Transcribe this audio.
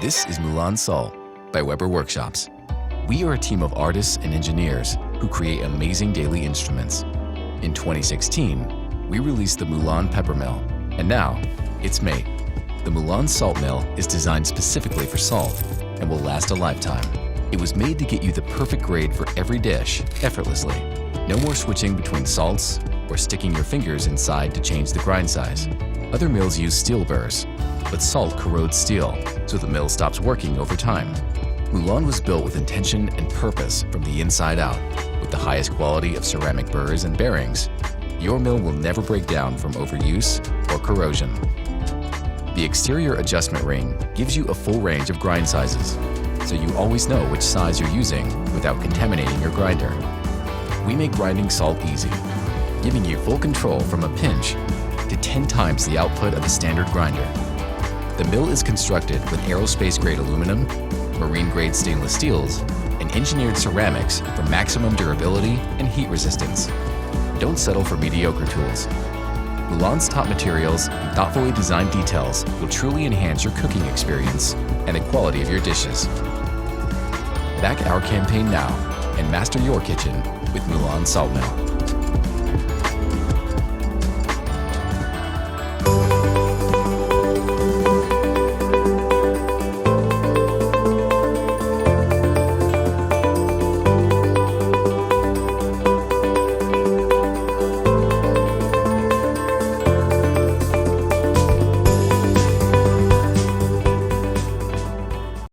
This is Moulin Salt by Weber Workshops. We are a team of artists and engineers who create amazing daily instruments. In 2016, we released the Moulin Pepper Mill, and now it's made. The Moulin Salt Mill is designed specifically for salt and will last a lifetime. It was made to get you the perfect grade for every dish, effortlessly. No more switching between salts or sticking your fingers inside to change the grind size. Other mills use steel burrs, but salt corrodes steel, so the mill stops working over time. Moulin was built with intention and purpose from the inside out. With the highest quality of ceramic burrs and bearings, your mill will never break down from overuse or corrosion. The exterior adjustment ring gives you a full range of grind sizes, so you always know which size you're using without contaminating your grinder. We make grinding salt easy, giving you full control from a pinch to 10 times the output of a standard grinder. The mill is constructed with aerospace-grade aluminum, marine-grade stainless steels, and engineered ceramics for maximum durability and heat resistance. Don't settle for mediocre tools. Moulin's top materials and thoughtfully designed details will truly enhance your cooking experience and the quality of your dishes. Back our campaign now and master your kitchen with Moulin Salt Mill.